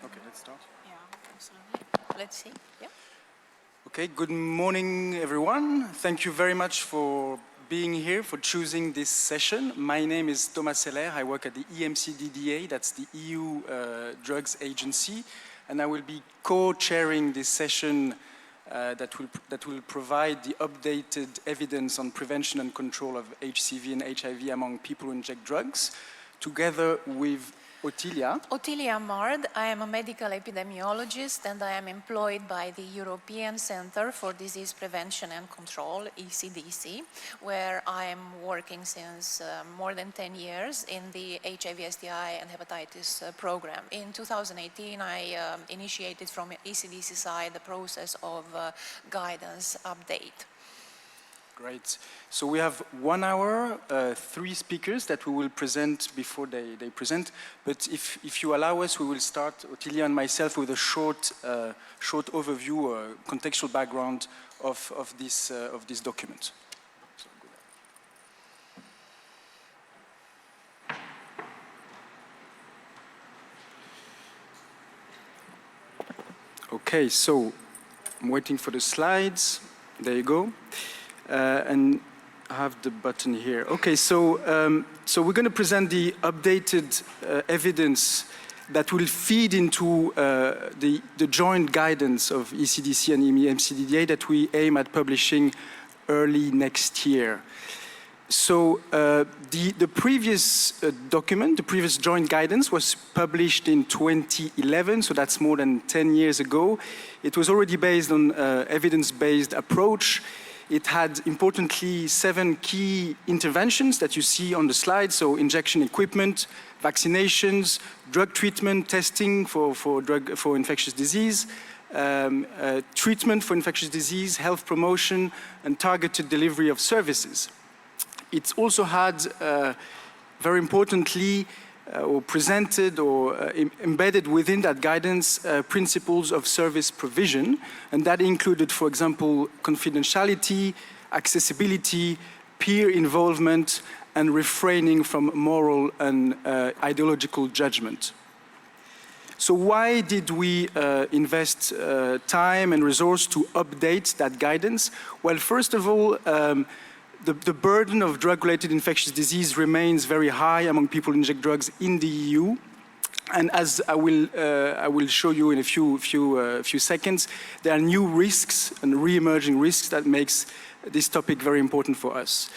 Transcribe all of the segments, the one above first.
Okay, let's start. Yeah, absolutely. Let's see. Yeah. Okay, good morning, everyone. Thank you very much for being here, for choosing this session. My name is Thomas Heller. I work at the EMCDDA, that's the EU Drugs Agency, and I will be co-chairing this session that will provide the updated evidence on prevention and control of HCV and HIV among people who inject drugs, together with Ottilia Mard. I am a medical epidemiologist and I am employed by the European Centre for Disease Prevention and Control, ECDC, where I am working since more than 10 years in the HIV, STI and hepatitis program. In 2018, I initiated from ECDC side the process of guidance update. Great. So we have 1 hour, 3 speakers that we will present before they present. But if you allow us, we will start, Ottilia and myself, with a short overview, contextual background of this document. Okay, so I'm waiting for the slides. There you go. And I have the button here. Okay, so we're going to present the updated evidence that will feed into the joint guidance of ECDC and EMCDDA that we aim at publishing early next year. So the previous document, the previous joint guidance, was published in 2011, so that's more than 10 years ago. It was already based on evidence-based approach. It had, importantly, 7 key interventions that you see on the slide. So injection equipment, vaccinations, drug treatment, testing for infectious disease, treatment for infectious disease, health promotion, and targeted delivery of services. It also had, very importantly, or presented or embedded within that guidance principles of service provision, and that included, for example, confidentiality, accessibility, peer involvement, and refraining from moral and ideological judgment. So why did we invest time and resource to update that guidance? Well, first of all, the burden of drug-related infectious disease remains very high among people who inject drugs in the EU. And as I will show you in a few seconds, there are new risks and re-emerging risks that makes this topic very important for us.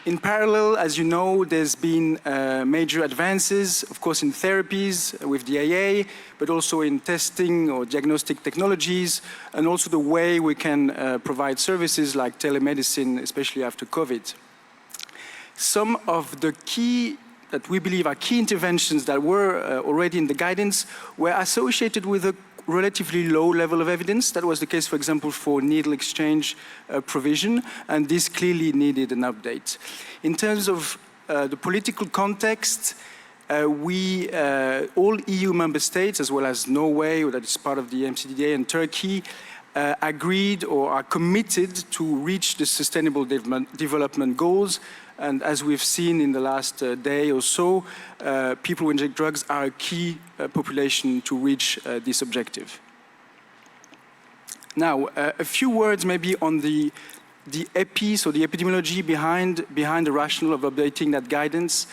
In parallel, as you know, there's been major advances, of course, in therapies with the AA, but also in testing or diagnostic technologies, and also the way we can provide services like telemedicine, especially after COVID. Some of the key, that we believe are key interventions that were already in the guidance were associated with a relatively low level of evidence. That was the case, for example, for needle exchange provision, and this clearly needed an update. In terms of the political context, all EU member states, as well as Norway, that is part of the EMCDDA, and Turkey, agreed or are committed to reach the Sustainable Development Goals. And as we've seen in the last day or so, people who inject drugs are a key population to reach this objective. Now, a few words maybe on the EPI, so the epidemiology behind the rationale of updating that guidance.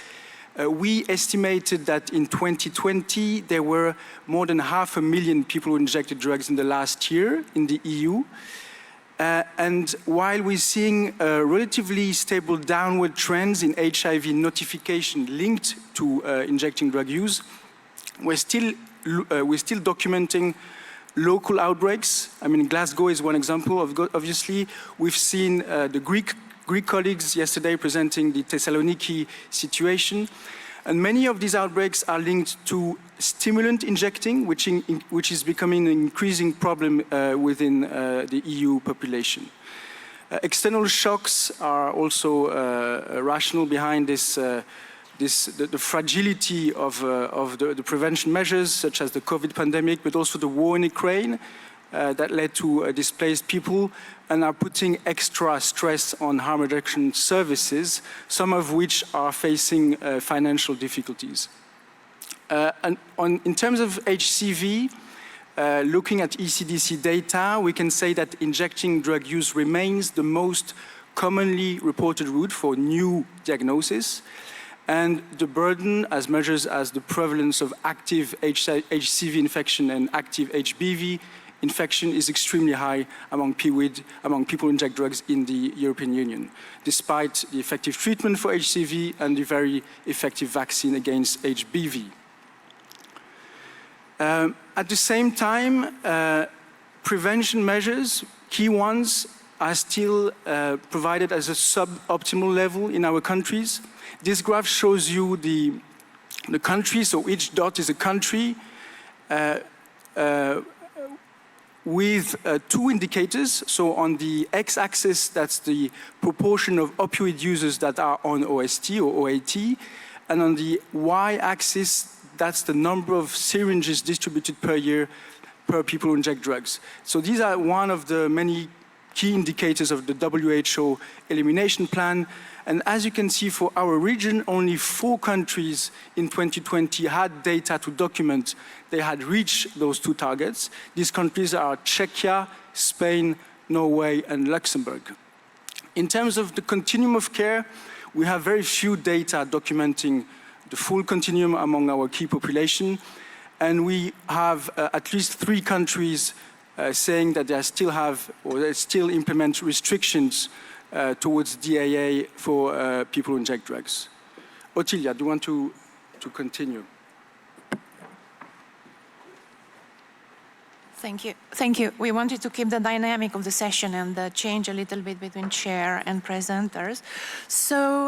We estimated that in 2020, there were more than 500,000 people who injected drugs in the last year in the EU. And while we're seeing relatively stable downward trends in HIV notification linked to injecting drug use, we're still documenting local outbreaks. I mean, Glasgow is one example. Obviously, we've seen the Greek colleagues yesterday presenting the Thessaloniki situation. And many of these outbreaks are linked to stimulant injecting, which is becoming an increasing problem within the EU population. External shocks are also rational behind this, the fragility of the prevention measures, such as the COVID pandemic, but also the war in Ukraine that led to displaced people and are putting extra stress on harm reduction services, some of which are facing financial difficulties. In terms of HCV, looking at ECDC data, we can say that injecting drug use remains the most commonly reported route for new diagnosis. And the burden, as measured as the prevalence of active HCV infection and active HBV infection, is extremely high among PWID, among people who inject drugs in the European Union, despite the effective treatment for HCV and the very effective vaccine against HBV. At the same time, prevention measures, key ones, are still provided as a suboptimal level in our countries. This graph shows you the country, so each dot is a country with two indicators. So on the x-axis, that's the proportion of opioid users that are on OST or OAT, and on the y-axis, that's the number of syringes distributed per year per people who inject drugs. So these are one of the many key indicators of the WHO elimination plan. And as you can see, for our region, only 4 countries in 2020 had data to document they had reached those 2 targets. These countries are Czechia, Spain, Norway, and Luxembourg. In terms of the continuum of care, we have very few data documenting the full continuum among our key population. And we have at least 3 countries saying that they still have, or they still implement restrictions towards DAA for people who inject drugs. Ottilia, do you want to continue? Thank you. Thank you. We wanted to keep the dynamic of the session and change a little bit between chair and presenters. So,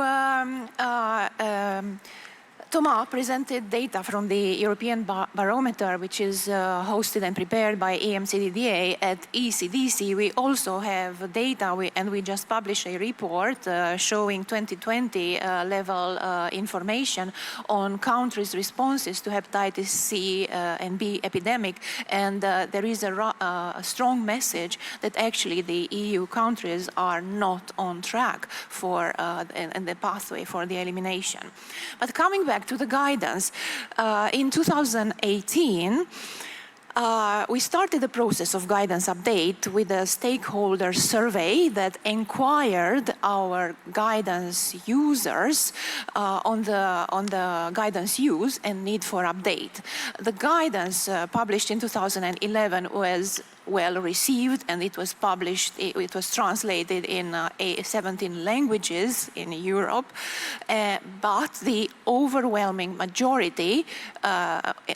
Thomas presented data from the European Barometer, which is hosted and prepared by EMCDDA at ECDC. We also have data, and we just published a report showing 2020 level information on countries' responses to hepatitis C and B epidemic. And there is a strong message that actually the EU countries are not on track for and the pathway for the elimination. But coming back to the guidance, in 2018, we started the process of guidance update with a stakeholder survey that inquired our guidance users on the guidance use and need for update. The guidance published in 2011 was well received, and it was published, it was translated in 17 languages in Europe, but the overwhelming majority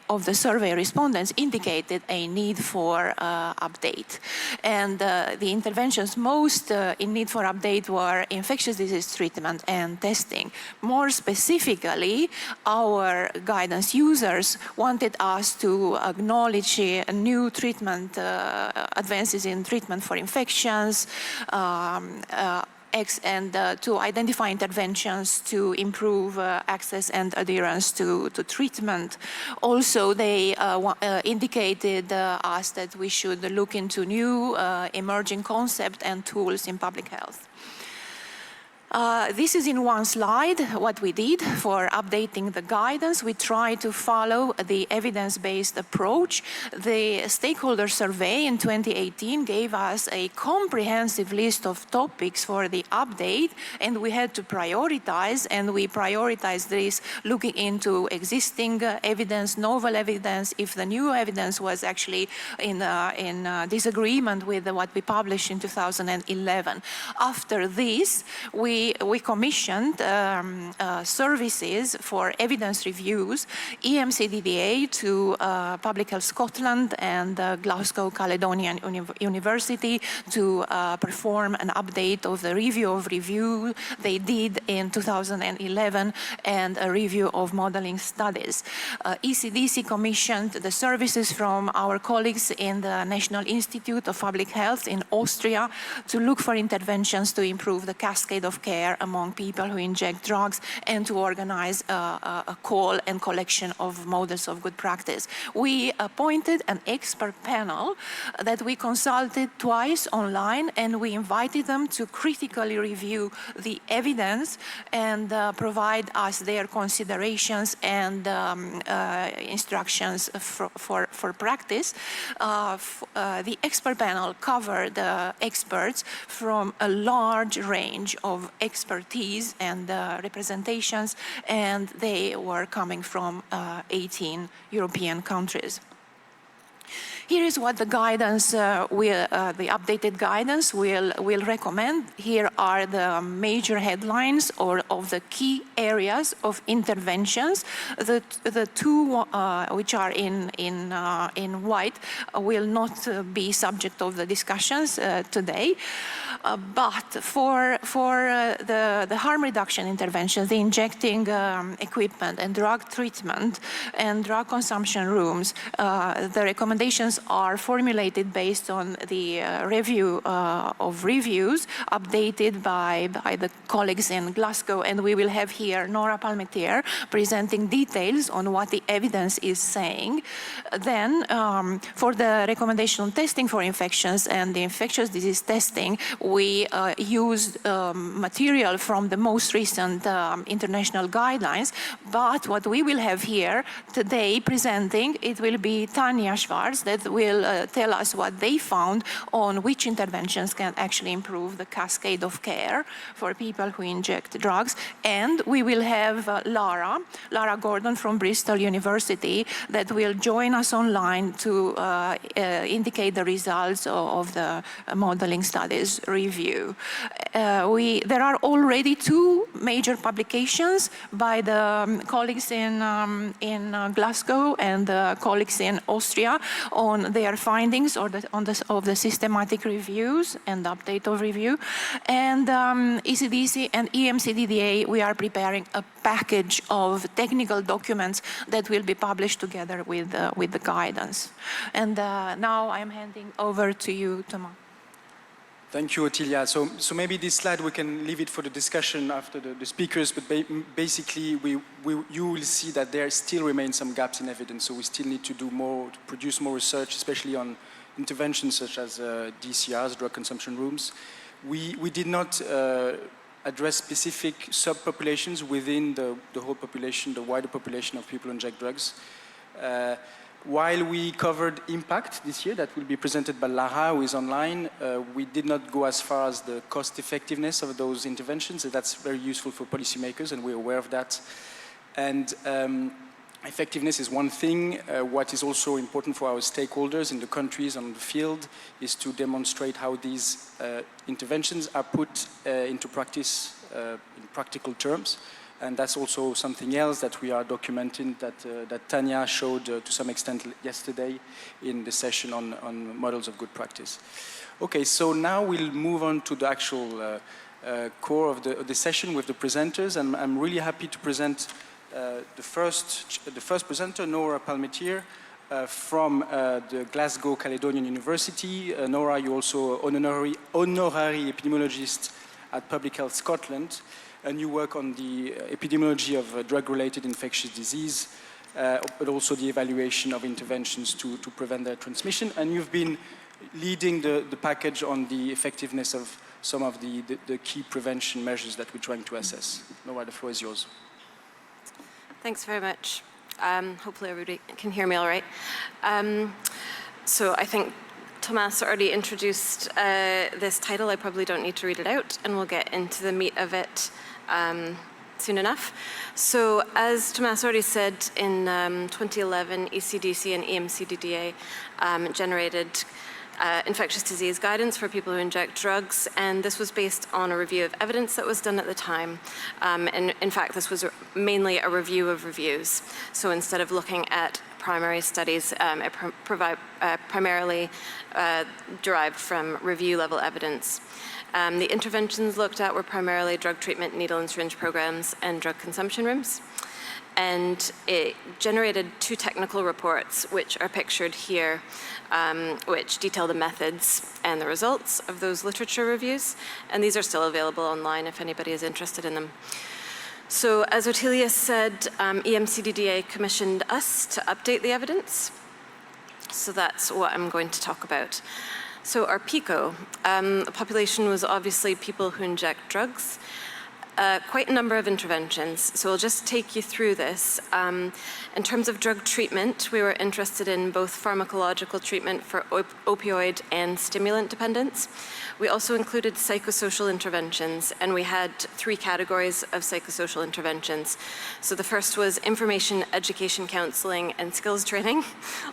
of the survey respondents indicated a need for update. And the interventions most in need for update were infectious disease treatment and testing. More specifically, our guidance users wanted us to acknowledge new treatment advances in treatment for infections, and to identify interventions to improve access and adherence to treatment. Also, they indicated us that we should look into new emerging concepts and tools in public health. This is in one slide what we did for updating the guidance. We tried to follow the evidence-based approach. The stakeholder survey in 2018 gave us a comprehensive list of topics for the update, and we had to prioritize, and we prioritized this looking into existing evidence, novel evidence, if the new evidence was actually in disagreement with what we published in 2011. After this, we commissioned services for evidence reviews, EMCDDA to Public Health Scotland and Glasgow Caledonian University to perform an update of the review of review they did in 2011 and a review of modeling studies. ECDC commissioned the services from our colleagues in the National Institute of Public Health in Austria to look for interventions to improve the cascade of care among people who inject drugs, and to organize a call and collection of models of good practice. We appointed an expert panel that we consulted twice online, and we invited them to critically review the evidence and provide us their considerations and instructions for practice. The expert panel covered experts from a large range of expertise and representations, and they were coming from 18 European countries. Here is what the guidance, the updated guidance will recommend. Here are the major headlines of the key areas of interventions. The two which are in white will not be subject of the discussions today. But for the harm reduction interventions, the injecting equipment and drug treatment and drug consumption rooms, the recommendations are formulated based on the review of reviews updated by the colleagues in Glasgow, and we will have here Nora Palmetier presenting details on what the evidence is saying. Then for the recommendation on testing for infections and the infectious disease testing, we used material from the most recent international guidelines, but what we will have here today presenting, it will be Tanya Schwarz that will tell us what they found on which interventions can actually improve the cascade of care for people who inject drugs. And we will have Lara Gordon from Bristol University that will join us online to indicate the results of the modeling studies review. There are already two major publications by the colleagues in Glasgow and the colleagues in Austria on their findings of the systematic reviews and update of review. And ECDC and EMCDDA, we are preparing a package of technical documents that will be published together with the guidance. And now I'm handing over to you, Thomas. Thank you, Ottilia. So maybe this slide, we can leave it for the discussion after the speakers, but basically you will see that there still remain some gaps in evidence, so we still need to do more, to produce more research, especially on interventions such as DCRs, drug consumption rooms. We did not address specific subpopulations within the whole population, the wider population of people who inject drugs. While we covered impact this year, that will be presented by Lara, who is online, we did not go as far as the cost effectiveness of those interventions. So that's very useful for policymakers, and we're aware of that. And effectiveness is one thing. What is also important for our stakeholders in the countries on the field is to demonstrate how these interventions are put into practice in practical terms. And that's also something else that we are documenting that Tanya showed to some extent yesterday in the session on models of good practice. Okay, so now we'll move on to the actual core of the session with the presenters, and I'm really happy to present the first presenter, Nora Palmetier, from the Glasgow Caledonian University. Nora, you're also honorary epidemiologist at Public Health Scotland, and you work on the epidemiology of drug-related infectious disease, but also the evaluation of interventions to prevent their transmission. And you've been leading the package on the effectiveness of some of the key prevention measures that we're trying to assess. Nora, the floor is yours. Thanks very much. Hopefully everybody can hear me all right. So I think Thomas already introduced this title. I probably don't need to read it out, and we'll get into the meat of it soon enough. So as Thomas already said, in 2011, ECDC and EMCDDA generated infectious disease guidance for people who inject drugs, and this was based on a review of evidence that was done at the time. And in fact, this was mainly a review of reviews. So instead of looking at primary studies, it primarily derived from review-level evidence. The interventions looked at were primarily drug treatment, needle and syringe programs, and drug consumption rooms. and it generated 2 technical reports, which are pictured here, which detail the methods and the results of those literature reviews, and these are still available online if anybody is interested in them. So as Otilia said, EMCDDA commissioned us to update the evidence. So that's what I'm going to talk about. So our PICO, the population was obviously people who inject drugs. Quite a number of interventions, so I'll just take you through this. In terms of drug treatment, we were interested in both pharmacological treatment for opioid and stimulant dependence. We also included psychosocial interventions, and we had 3 categories of psychosocial interventions. So the first was information, education, counseling, and skills training,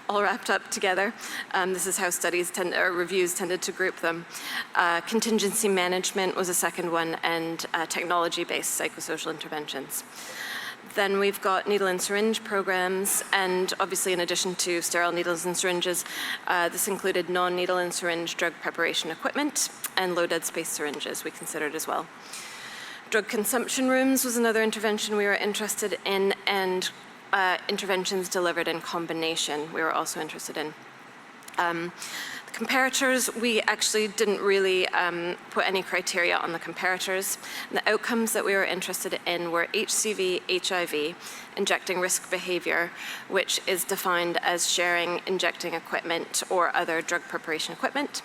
all wrapped up together. This is how reviews tended to group them. Contingency management was a second one, and technology-based psychosocial interventions. Then we've got needle and syringe programs, and obviously in addition to sterile needles and syringes, this included non-needle and syringe drug preparation equipment and low dead space syringes we considered as well. Drug consumption rooms was another intervention we were interested in, and interventions delivered in combination we were also interested in. Comparators, we actually didn't really put any criteria on the comparators. The outcomes that we were interested in were HCV, HIV, injecting risk behavior, which is defined as sharing injecting equipment or other drug preparation equipment.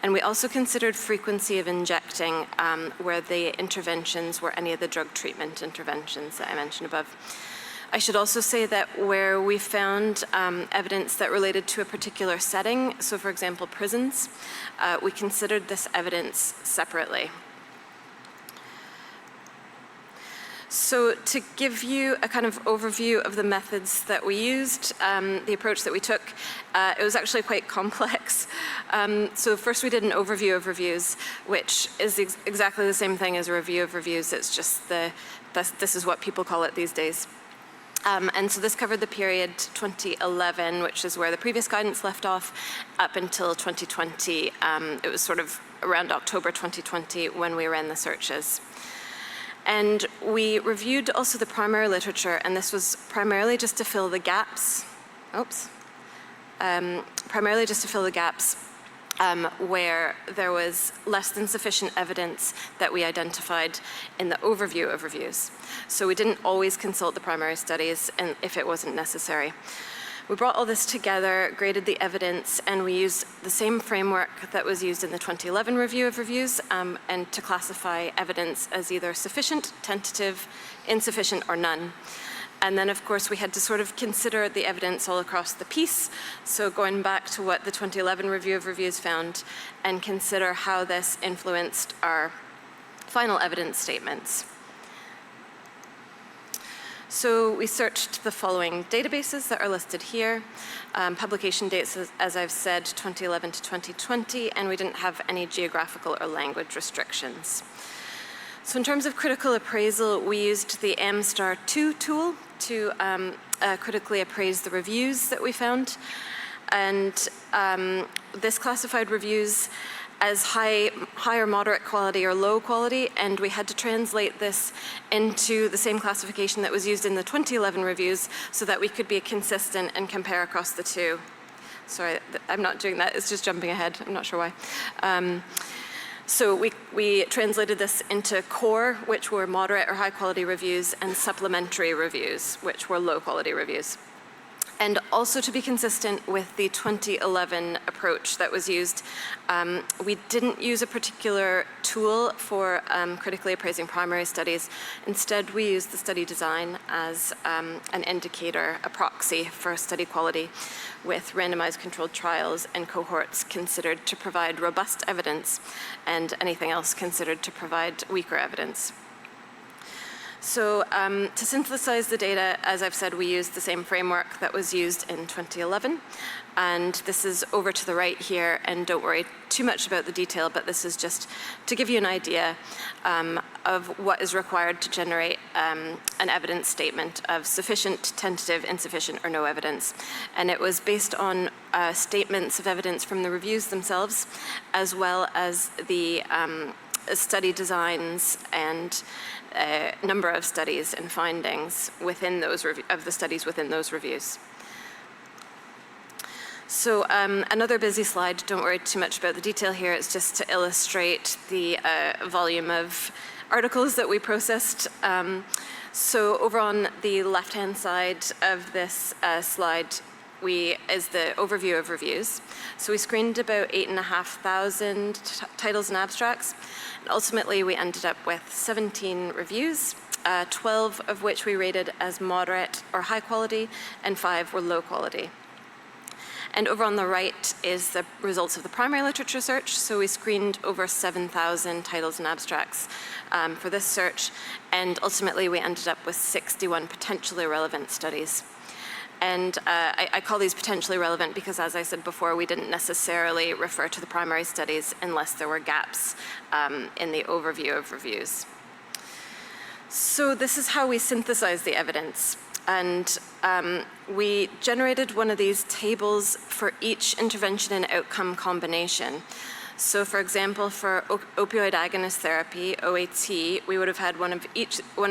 And we also considered frequency of injecting, where the interventions were any of the drug treatment interventions that I mentioned above. I should also say that where we found evidence that related to a particular setting, so for example, prisons, we considered this evidence separately. So to give you a kind of overview of the methods that we used, the approach that we took, it was actually quite complex. So first we did an overview of reviews, which is exactly the same thing as a review of reviews. It's just this is what people call it these days. And so this covered the period 2011, which is where the previous guidance left off, up until 2020. It was sort of around October 2020 when we ran the searches. And we reviewed also the primary literature, and this was primarily just to fill the gaps. Primarily just to fill the gaps where there was less than sufficient evidence that we identified in the overview of reviews. So we didn't always consult the primary studies and if it wasn't necessary. We brought all this together, graded the evidence, and we used the same framework that was used in the 2011 review of reviews, and to classify evidence as either sufficient, tentative, insufficient, or none. And then, of course, we had to sort of consider the evidence all across the piece. So going back to what the 2011 review of reviews found and consider how this influenced our final evidence statements. So we searched the following databases that are listed here. Publication dates, as I've said, 2011 to 2020, and we didn't have any geographical or language restrictions. So in terms of critical appraisal, we used the MSTAR2 tool to critically appraise the reviews that we found. And this classified reviews as high or moderate quality or low quality, and we had to translate this into the same classification that was used in the 2011 reviews so that we could be consistent and compare across the two. Sorry, I'm not doing that, it's just jumping ahead, I'm not sure why. So we translated this into core, which were moderate or high quality reviews, and supplementary reviews, which were low quality reviews. And also to be consistent with the 2011 approach that was used, we didn't use a particular tool for critically appraising primary studies. Instead, we used the study design as an indicator, a proxy for study quality, with randomized controlled trials and cohorts considered to provide robust evidence and anything else considered to provide weaker evidence. So to synthesize the data, as I've said, we used the same framework that was used in 2011. And this is over to the right here, and don't worry too much about the detail, but this is just to give you an idea of what is required to generate an evidence statement of sufficient, tentative, insufficient, or no evidence. And it was based on statements of evidence from the reviews themselves, as well as the study designs and number of studies and findings within those of the studies within those reviews. So another busy slide, don't worry too much about the detail here, it's just to illustrate the volume of articles that we processed. So over on the left-hand side of this slide is the overview of reviews. So we screened about 8,500 titles and abstracts, and ultimately we ended up with 17 reviews, 12 of which we rated as moderate or high quality, and 5 were low quality. And over on the right is the results of the primary literature search. So we screened over 7,000 titles and abstracts for this search, and ultimately we ended up with 61 potentially relevant studies. And I call these potentially relevant because, as I said before, we didn't necessarily refer to the primary studies unless there were gaps in the overview of reviews. So this is how we synthesize the evidence. And we generated one of these tables for each intervention and outcome combination. So for example, for opioid agonist therapy, OAT, we would have had one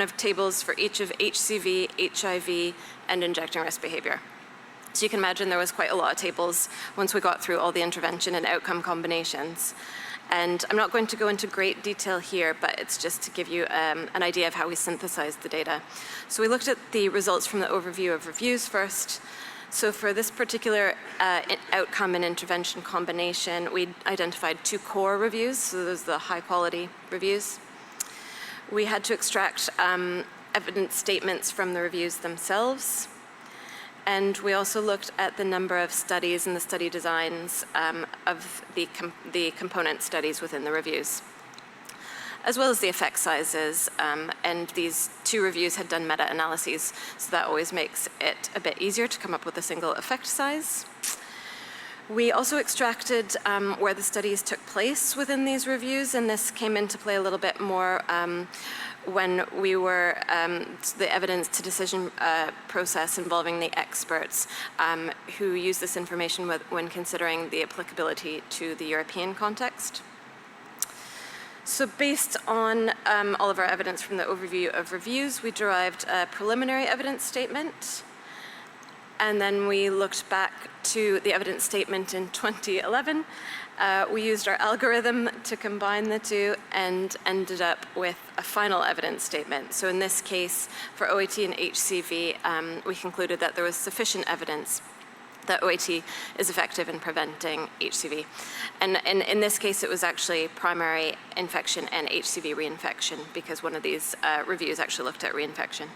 of tables for each of HCV, HIV, and injecting risk behavior. So you can imagine there was quite a lot of tables once we got through all the intervention and outcome combinations. And I'm not going to go into great detail here, but it's just to give you an idea of how we synthesized the data. So we looked at the results from the overview of reviews first. So for this particular outcome and intervention combination, we identified 2 core reviews, so those are the high quality reviews. We had to extract evidence statements from the reviews themselves. And we also looked at the number of studies and the study designs of the component studies within the reviews, as well as the effect sizes. And these 2 reviews had done meta-analyses, so that always makes it a bit easier to come up with a single effect size. We also extracted where the studies took place within these reviews, and this came into play a little bit more when we were the evidence to decision process involving the experts who use this information when considering the applicability to the European context. So based on all of our evidence from the overview of reviews, we derived a preliminary evidence statement. And then we looked back to the evidence statement in 2011. We used our algorithm to combine the 2 and ended up with a final evidence statement. So in this case, for OAT and HCV, we concluded that there was sufficient evidence that OAT is effective in preventing HCV. And in this case, it was actually primary infection and HCV reinfection, because one of these reviews actually looked at reinfection.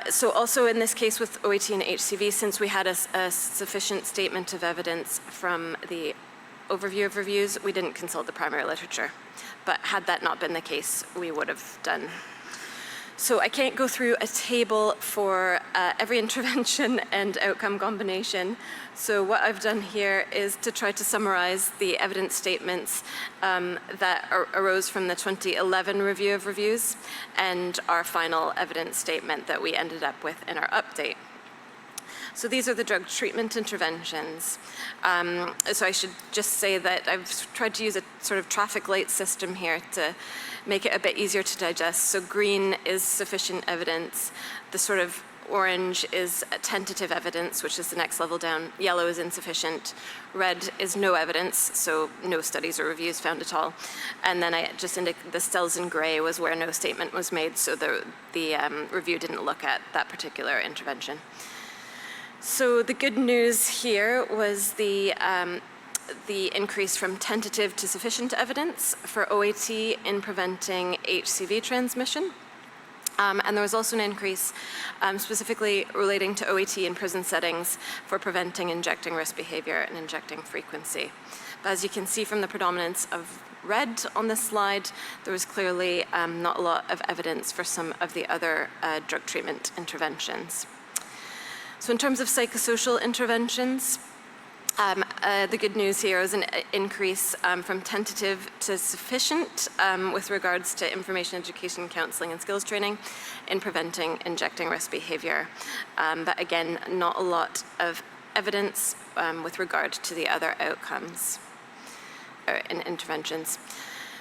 So also in this case with OAT and HCV, since we had a sufficient statement of evidence from the overview of reviews, we didn't consult the primary literature. But had that not been the case, we would have done. So I can't go through a table for every intervention and outcome combination. So what I've done here is to try to summarize the evidence statements that arose from the 2011 review of reviews and our final evidence statement that we ended up with in our update. So these are the drug treatment interventions. So I should just say that I've tried to use a sort of traffic light system here to make it a bit easier to digest. So green is sufficient evidence. The sort of orange is tentative evidence, which is the next level down. Yellow is insufficient. Red is no evidence, so no studies or reviews found at all. And then I just indicated the cells in gray was where no statement was made, so the review didn't look at that particular intervention. So the good news here was the increase from tentative to sufficient evidence for OAT in preventing HCV transmission. And there was also an increase specifically relating to OAT in prison settings for preventing injecting risk behavior and injecting frequency. But as you can see from the predominance of red on this slide, there was clearly not a lot of evidence for some of the other drug treatment interventions. So in terms of psychosocial interventions, the good news here is an increase from tentative to sufficient with regards to information education, counseling, and skills training in preventing injecting risk behavior. But again, not a lot of evidence with regard to the other outcomes. in interventions.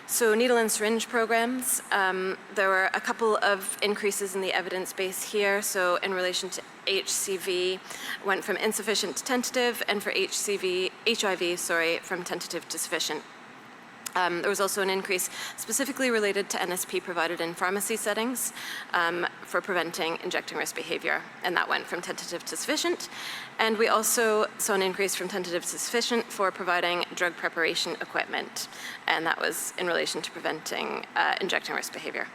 So needle and syringe programs, there were a couple of increases in the evidence base here. So in relation to HCV, went from insufficient to tentative, and for HIV, from tentative to sufficient. There was also an increase specifically related to NSP provided in pharmacy settings for preventing injecting risk behavior, and that went from tentative to sufficient. And we also saw an increase from tentative to sufficient for providing drug preparation equipment, and that was in relation to preventing injecting risk behavior.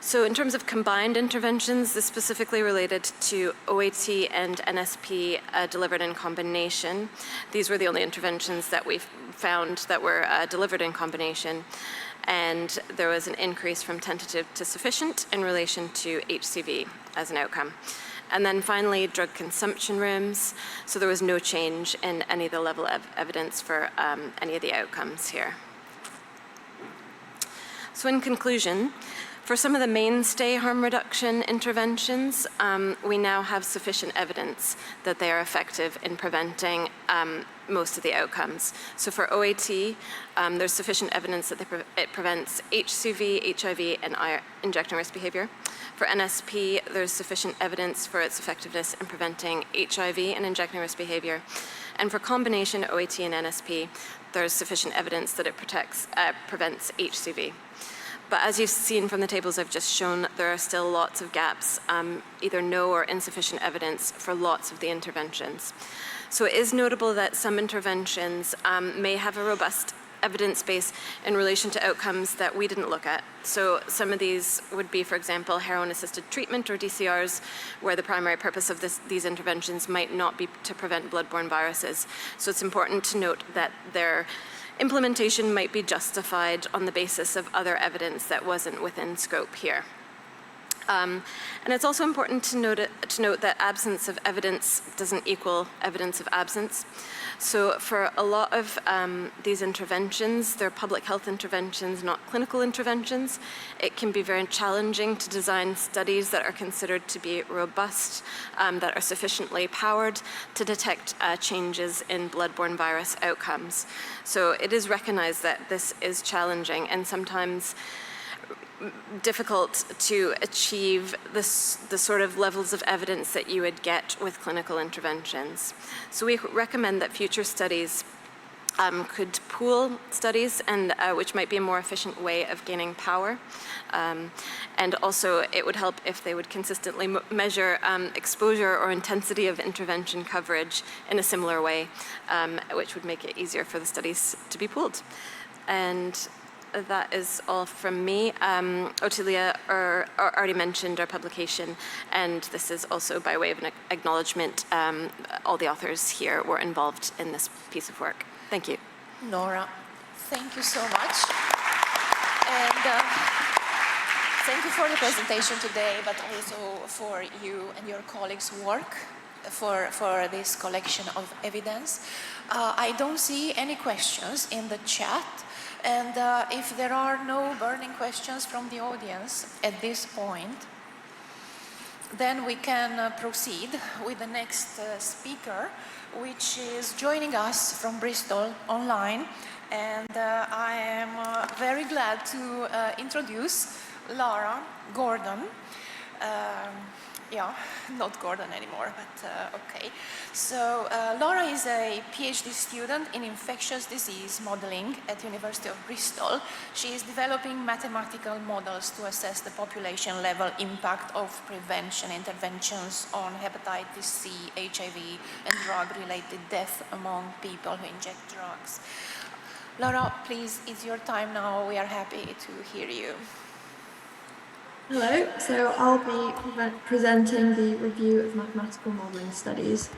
So in terms of combined interventions, this specifically related to OAT and NSP delivered in combination. These were the only interventions that we found that were delivered in combination. And there was an increase from tentative to sufficient in relation to HCV as an outcome. And then finally, drug consumption rooms. So there was no change in any of the level of evidence for any of the outcomes here. So in conclusion, for some of the mainstay harm reduction interventions, we now have sufficient evidence that they are effective in preventing most of the outcomes. So for OAT, there's sufficient evidence that it prevents HCV, HIV, and injecting risk behavior. For NSP, there's sufficient evidence for its effectiveness in preventing HIV and injecting risk behavior. And for combination OAT and NSP, there's sufficient evidence that it prevents HCV. But as you've seen from the tables I've just shown, there are still lots of gaps, either no or insufficient evidence for lots of the interventions. So it is notable that some interventions may have a robust evidence base in relation to outcomes that we didn't look at. So some of these would be, for example, heroin-assisted treatment or DCRs, where the primary purpose of these interventions might not be to prevent bloodborne viruses. So it's important to note that their implementation might be justified on the basis of other evidence that wasn't within scope here. And it's also important to note that absence of evidence doesn't equal evidence of absence. So for a lot of these interventions, they're public health interventions, not clinical interventions. It can be very challenging to design studies that are considered to be robust, that are sufficiently powered to detect changes in bloodborne virus outcomes. So it is recognized that this is challenging and sometimes difficult to achieve the sort of levels of evidence that you would get with clinical interventions. So we recommend that future studies could pool studies, and which might be a more efficient way of gaining power. And also it would help if they would consistently measure exposure or intensity of intervention coverage in a similar way, which would make it easier for the studies to be pooled. And that is all from me. Otilia already mentioned our publication, and this is also by way of an acknowledgement. All the authors here were involved in this piece of work. Thank you. Nora, thank you so much. And thank you for the presentation today, but also for you and your colleagues' work for this collection of evidence. I don't see any questions in the chat. And if there are no burning questions from the audience at this point, then we can proceed with the next speaker, which is joining us from Bristol online. And I am very glad to introduce Laura Gordon. Yeah, not Gordon anymore, but okay. So Laura is a PhD student in infectious disease modeling at University of Bristol. She is developing mathematical models to assess the population level impact of prevention interventions on hepatitis C, HIV, and drug-related death among people who inject drugs. Laura, please, it's your time now. We are happy to hear you. Hello, so I'll be presenting the review of mathematical modelling studies.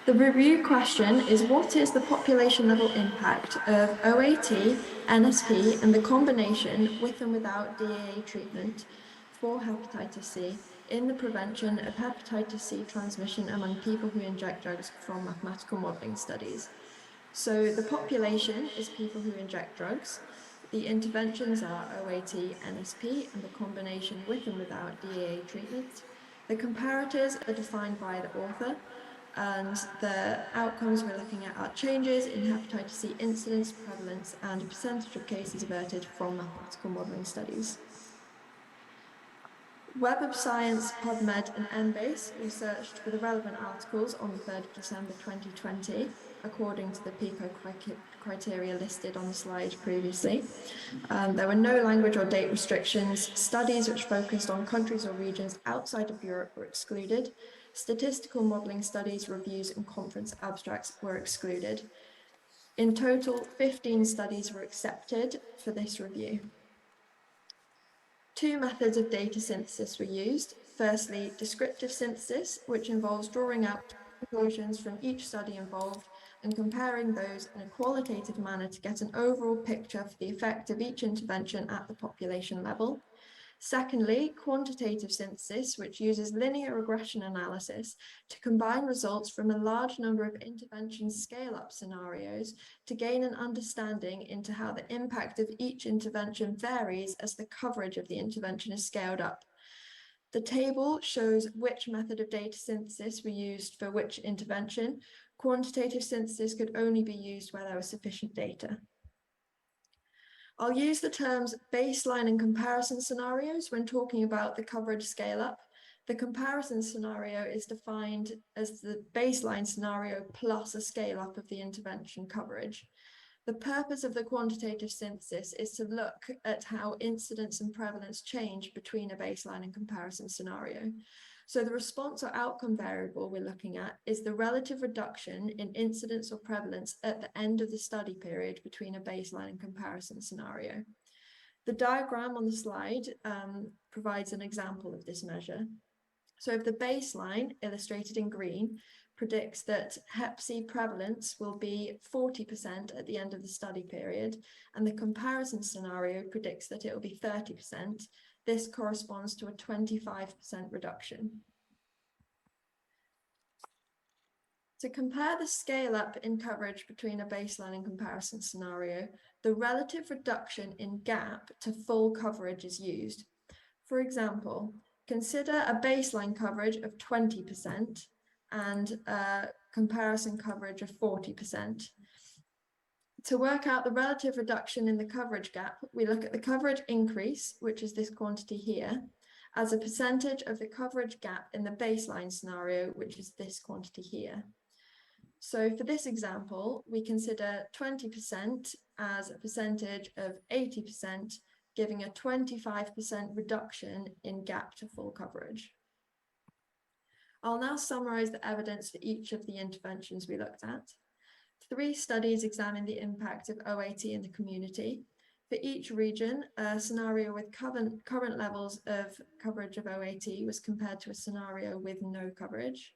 The review question is, what is the population level impact of OAT, NSP, and the combination with and without DAA treatment for hepatitis C in the prevention of hepatitis C transmission among people who inject drugs from mathematical modelling studies? So the population is people who inject drugs. The interventions are OAT, NSP, and the combination with and without DAA treatment. The comparators are defined by the author. And the outcomes we're looking at are changes in hepatitis C incidence, prevalence, and percentage of cases averted from mathematical modelling studies. Web of Science, PubMed, and Embase researched for the relevant articles on the 3rd of December 2020, according to the PICO criteria listed on the slide previously. There were no language or date restrictions. Studies which focused on countries or regions outside of Europe were excluded. Statistical modelling studies, reviews, and conference abstracts were excluded. In total, 15 studies were accepted for this review. Two methods of data synthesis were used. Firstly, descriptive synthesis, which involves drawing out conclusions from each study involved and comparing those in a qualitative manner to get an overall picture for the effect of each intervention at the population level. Secondly, quantitative synthesis, which uses linear regression analysis to combine results from a large number of intervention scale-up scenarios to gain an understanding into how the impact of each intervention varies as the coverage of the intervention is scaled up. The table shows which method of data synthesis we used for which intervention. Quantitative synthesis could only be used where there was sufficient data. I'll use the terms baseline and comparison scenarios when talking about the coverage scale up. The comparison scenario is defined as the baseline scenario plus a scale up of the intervention coverage. The purpose of the quantitative synthesis is to look at how incidence and prevalence change between a baseline and comparison scenario. So the response or outcome variable we're looking at is the relative reduction in incidence or prevalence at the end of the study period between a baseline and comparison scenario. The diagram on the slide provides an example of this measure. So if the baseline, illustrated in green, predicts that Hep C prevalence will be 40% at the end of the study period, and the comparison scenario predicts that it will be 30%, this corresponds to a 25% reduction. To compare the scale up in coverage between a baseline and comparison scenario, the relative reduction in gap to full coverage is used. For example, consider a baseline coverage of 20% and a comparison coverage of 40%. To work out the relative reduction in the coverage gap, we look at the coverage increase, which is this quantity here, as a percentage of the coverage gap in the baseline scenario, which is this quantity here. So for this example, we consider 20% as a percentage of 80%, giving a 25% reduction in gap to full coverage. I'll now summarize the evidence for each of the interventions we looked at. 3 studies examined the impact of OAT in the community. For each region, a scenario with current levels of coverage of OAT was compared to a scenario with no coverage.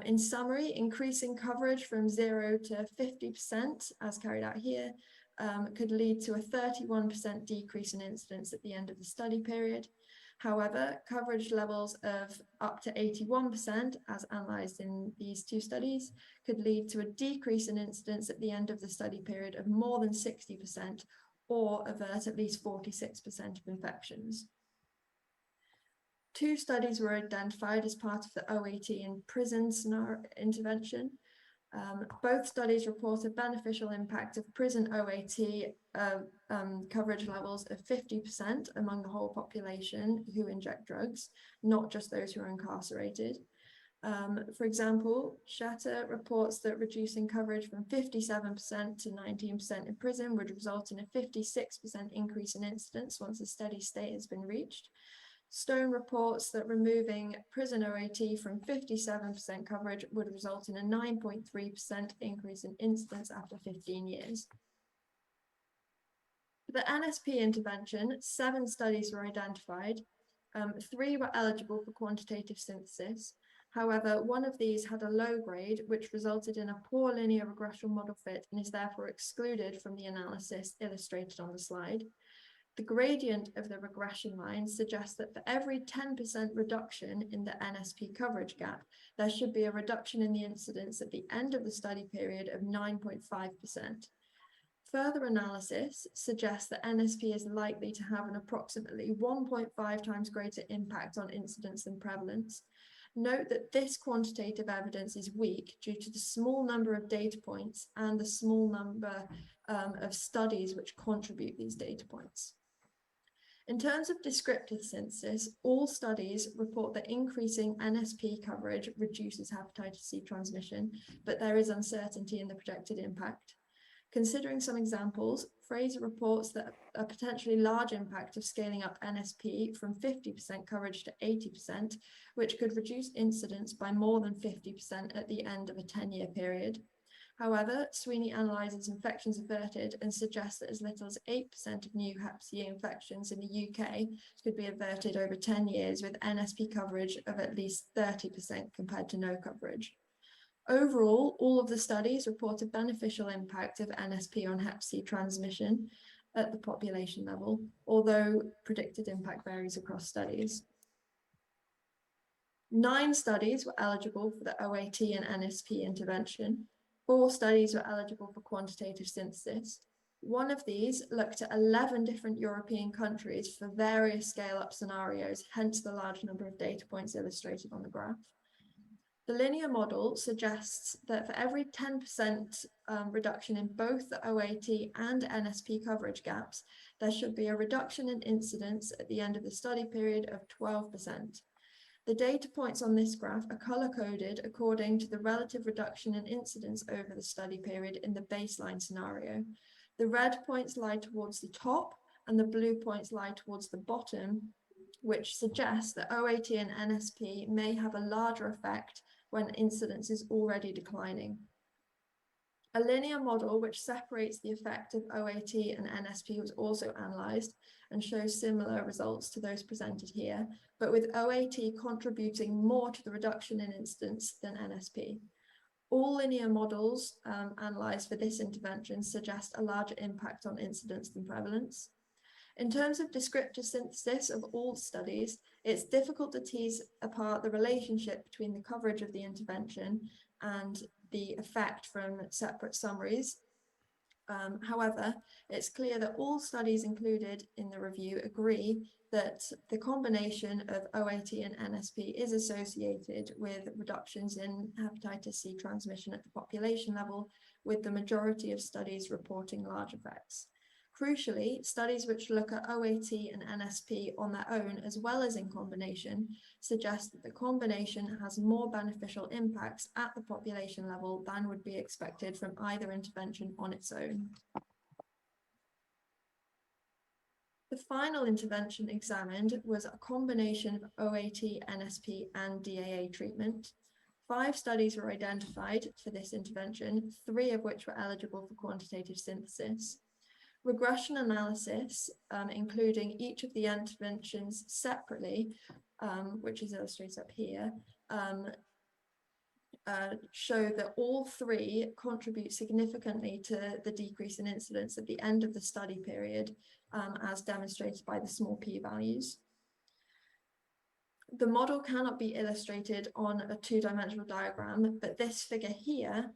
In summary, increasing coverage from 0 to 50%, as carried out here, could lead to a 31% decrease in incidence at the end of the study period. However, coverage levels of up to 81%, as analysed in these 2 studies, could lead to a decrease in incidence at the end of the study period of more than 60%, or avert at least 46% of infections. 2 studies were identified as part of the OAT in prison intervention. Both studies report a beneficial impact of prison OAT coverage levels of 50% among the whole population who inject drugs, not just those who are incarcerated. For example, Shatter reports that reducing coverage from 57% to 19% in prison would result in a 56% increase in incidence once a steady state has been reached. Stone reports that removing prison OAT from 57% coverage would result in a 9.3% increase in incidence after 15 years. For the NSP intervention, 7 studies were identified. 3 were eligible for quantitative synthesis. However, one of these had a low grade, which resulted in a poor linear regression model fit and is therefore excluded from the analysis illustrated on the slide. The gradient of the regression line suggests that for every 10% reduction in the NSP coverage gap, there should be a reduction in the incidence at the end of the study period of 9.5%. Further analysis suggests that NSP is likely to have an approximately 1.5 times greater impact on incidence than prevalence. Note that this quantitative evidence is weak due to the small number of data points and the small number of studies which contribute these data points. In terms of descriptive synthesis, all studies report that increasing NSP coverage reduces hepatitis C transmission, but there is uncertainty in the projected impact. Considering some examples, Fraser reports that a potentially large impact of scaling up NSP from 50% coverage to 80%, which could reduce incidence by more than 50% at the end of a 10-year period. However, Sweeney analyses infections averted and suggests that as little as 8% of new Hep C infections in the UK could be averted over 10 years with NSP coverage of at least 30% compared to no coverage. Overall, all of the studies report a beneficial impact of NSP on Hep C transmission at the population level, although predicted impact varies across studies. 9 studies were eligible for the OAT and NSP intervention. 4 studies were eligible for quantitative synthesis. One of these looked at 11 different European countries for various scale-up scenarios, hence the large number of data points illustrated on the graph. The linear model suggests that for every 10% reduction in both the OAT and NSP coverage gaps, there should be a reduction in incidence at the end of the study period of 12%. The data points on this graph are color-coded according to the relative reduction in incidence over the study period in the baseline scenario. The red points lie towards the top and the blue points lie towards the bottom, which suggests that OAT and NSP may have a larger effect when incidence is already declining. A linear model which separates the effect of OAT and NSP was also analysed and shows similar results to those presented here, but with OAT contributing more to the reduction in incidence than NSP. All linear models analysed for this intervention suggest a larger impact on incidence than prevalence. In terms of descriptive synthesis of all studies, it's difficult to tease apart the relationship between the coverage of the intervention and the effect from separate summaries. However, it's clear that all studies included in the review agree that the combination of OAT and NSP is associated with reductions in hepatitis C transmission at the population level, with the majority of studies reporting large effects. Crucially, studies which look at OAT and NSP on their own as well as in combination suggest that the combination has more beneficial impacts at the population level than would be expected from either intervention on its own. The final intervention examined was a combination of OAT, NSP, and DAA treatment. 5 studies were identified for this intervention, 3 of which were eligible for quantitative synthesis. Regression analysis, including each of the interventions separately, which is illustrated up here, show that all 3 contribute significantly to the decrease in incidence at the end of the study period, as demonstrated by the small p-values. The model cannot be illustrated on a 2-dimensional diagram, but this figure here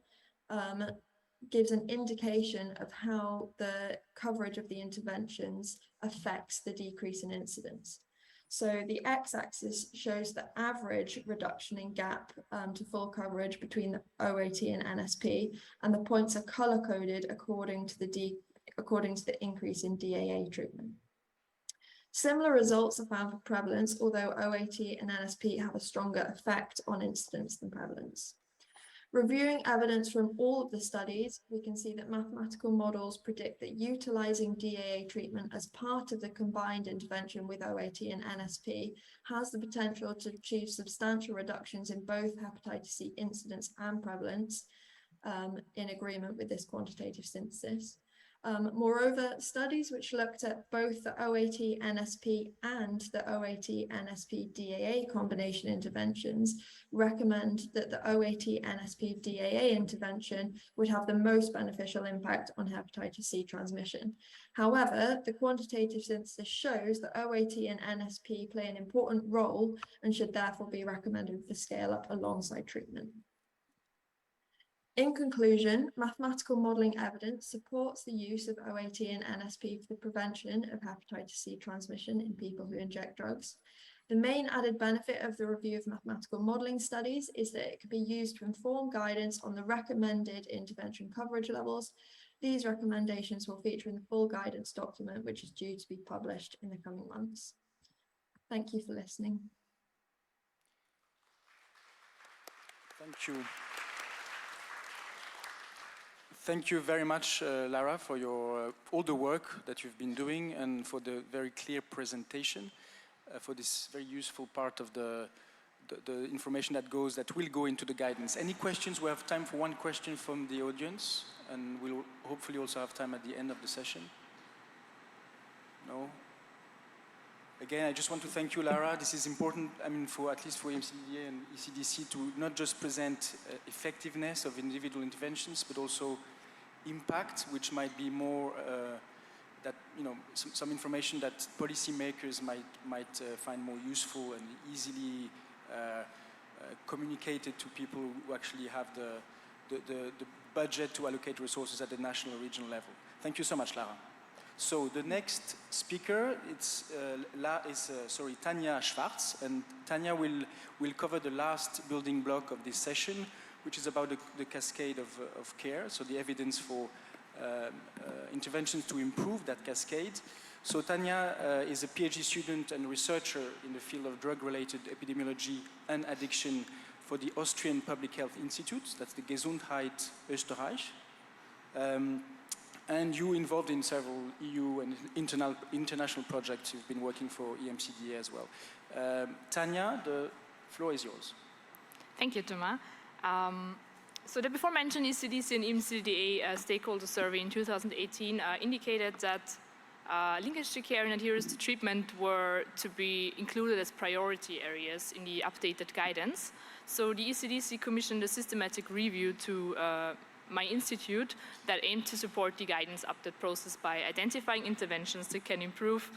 gives an indication of how the coverage of the interventions affects the decrease in incidence. So the x-axis shows the average reduction in gap to full coverage between the OAT and NSP, and the points are color-coded according to the increase in DAA treatment. Similar results are found for prevalence, although OAT and NSP have a stronger effect on incidence than prevalence. Reviewing evidence from all of the studies, we can see that mathematical models predict that utilizing DAA treatment as part of the combined intervention with OAT and NSP has the potential to achieve substantial reductions in both hepatitis C incidence and prevalence, in agreement with this quantitative synthesis. Moreover, studies which looked at both the OAT NSP and the OAT NSP DAA combination interventions recommend that the OAT NSP DAA intervention would have the most beneficial impact on hepatitis C transmission. However, the quantitative synthesis shows that OAT and NSP play an important role and should therefore be recommended for scale up alongside treatment. In conclusion, mathematical modelling evidence supports the use of OAT and NSP for the prevention of hepatitis C transmission in people who inject drugs. The main added benefit of the review of mathematical modelling studies is that it can be used to inform guidance on the recommended intervention coverage levels. These recommendations will feature in the full guidance document, which is due to be published in the coming months. Thank you for listening. Thank you. Thank you very much, Lara, for your all the work that you've been doing and for the very clear presentation, for this very useful part of the information that will go into the guidance. Any questions? We have time for one question from the audience, and we'll hopefully also have time at the end of the session. No? Again, I just want to thank you, Lara. This is important, I mean, for at least for EMCDDA and ECDC to not just present effectiveness of individual interventions, but also impact, which might be more that, you know, some information that policymakers might find more useful and easily communicated to people who actually have the budget to allocate resources at the national or regional level. Thank you so much, Lara. So the next speaker is Tanya Schwarz, and Tanya will cover the last building block of this session, which is about the cascade of care, so the evidence for interventions to improve that cascade. So Tanya is a PhD student and researcher in the field of drug-related epidemiology and addiction for the Austrian Public Health Institute, that's the Gesundheit Österreich. And you involved in several EU and international projects. You've been working for EMCDDA as well. Tanya, the floor is yours. Thank you, Thomas. So the before mentioned ECDC and EMCDDA stakeholder survey in 2018 indicated that linkage to care and adherence to treatment were to be included as priority areas in the updated guidance. So the ECDC commissioned a systematic review to my institute that aimed to support the guidance update process by identifying interventions that can improve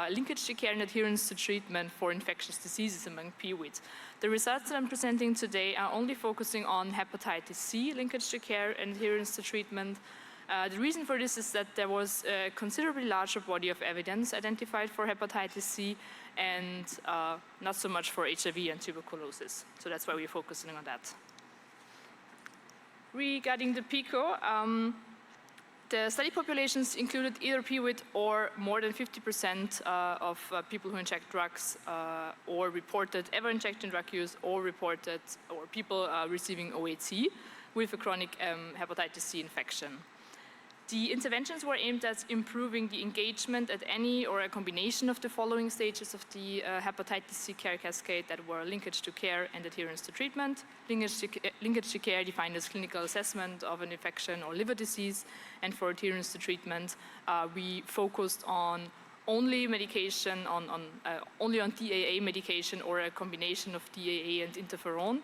linkage to care and adherence to treatment for infectious diseases among PWIT. The results that I'm presenting today are only focusing on hepatitis C linkage to care and adherence to treatment. The reason for this is that there was a considerably larger body of evidence identified for hepatitis C and not so much for HIV and tuberculosis. So that's why we're focusing on that. Regarding the PICO, the study populations included either PWIT or more than 50% of people who inject drugs or reported ever injecting drug use or reported or people receiving OAT with a chronic hepatitis C infection. The interventions were aimed at improving the engagement at any or a combination of the following stages of the hepatitis C care cascade that were linkage to care and adherence to treatment. Linkage to care defined as clinical assessment of an infection or liver disease, and for adherence to treatment, we focused on only medication, only on DAA medication or a combination of DAA and interferon.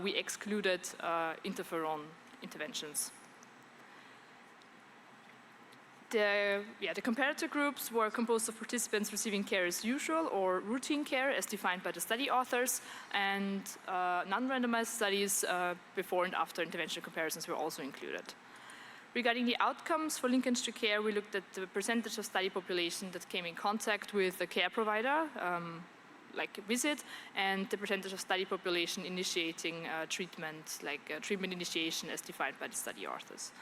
We excluded interferon interventions. The comparator groups were composed of participants receiving care as usual or routine care as defined by the study authors, and non-randomized studies before and after intervention comparisons were also included. Regarding the outcomes for linkage to care, we looked at the percentage of study population that came in contact with a care provider, like a visit, and the percentage of study population initiating treatment, like treatment initiation as defined by the study authors.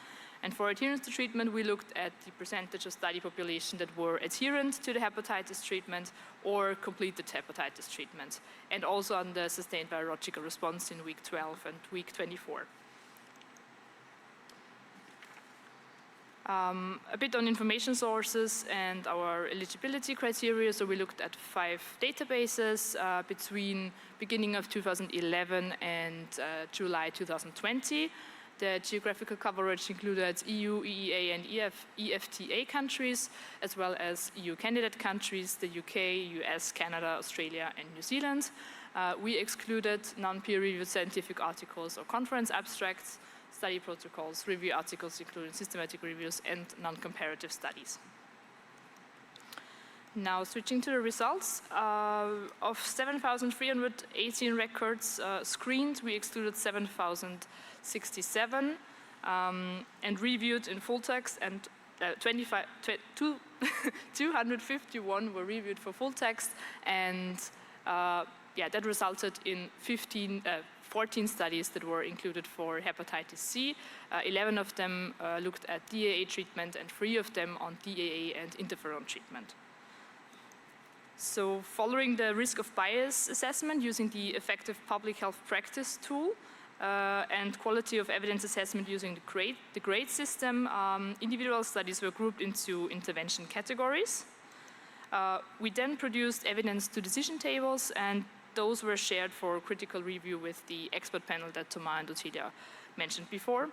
And for adherence to treatment, we looked at the percentage of study population that were adherent to the hepatitis treatment or completed hepatitis treatment, and also on the sustained virological response in week 12 and week 24. A bit on information sources and our eligibility criteria. So we looked at 5 databases between beginning of 2011 and July 2020. The geographical coverage included EU, EEA, and EFTA countries, as well as EU candidate countries, the UK, US, Canada, Australia, and New Zealand. We excluded non-peer-reviewed scientific articles or conference abstracts, study protocols, review articles including systematic reviews, and non-comparative studies. Now, switching to the results, of 7,318 records screened, we excluded 7,067 and reviewed in full text, and 251 were reviewed for full text, and that resulted in 14 studies that were included for hepatitis C. 11 of them looked at DAA treatment and 3 of them on DAA and interferon treatment. So following the risk of bias assessment using the effective public health practice tool and quality of evidence assessment using the grade system, individual studies were grouped into intervention categories. We then produced evidence to decision tables, and those were shared for critical review with the expert panel that Thomas and Otilia mentioned before.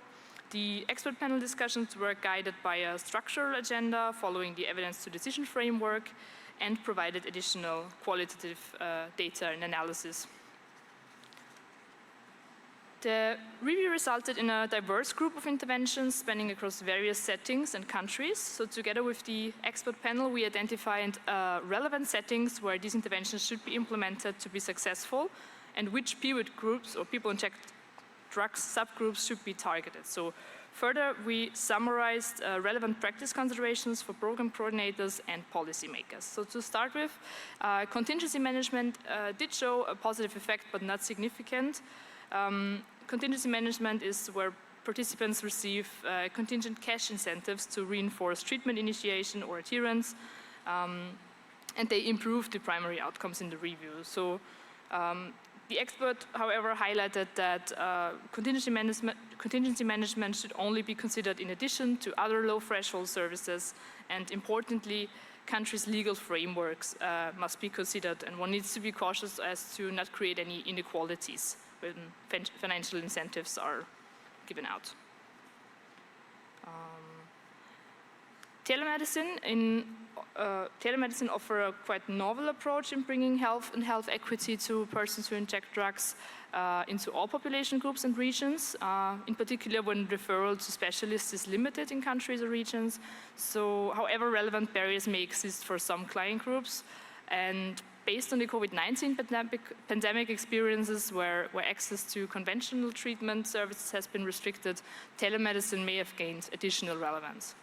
The expert panel discussions were guided by a structural agenda following the evidence to decision framework and provided additional qualitative data and analysis. The review resulted in a diverse group of interventions spanning across various settings and countries. So together with the expert panel, we identified relevant settings where these interventions should be implemented to be successful and which period groups or people inject drugs subgroups should be targeted. So further, we summarized relevant practice considerations for program coordinators and policymakers. So to start with, contingency management did show a positive effect, but not significant. Contingency management is where participants receive contingent cash incentives to reinforce treatment initiation or adherence, and they improve the primary outcomes in the review. So the expert, however, highlighted that contingency management should only be considered in addition to other low-threshold services, and importantly, countries' legal frameworks must be considered, and one needs to be cautious as to not create any inequalities when financial incentives are given out. Telemedicine offers a quite novel approach in bringing health and health equity to persons who inject drugs into all population groups and regions, in particular when referral to specialists is limited in countries or regions. So, however, relevant barriers may exist for some client groups, and based on the COVID-19 pandemic experiences where access to conventional treatment services has been restricted, telemedicine may have gained additional relevance.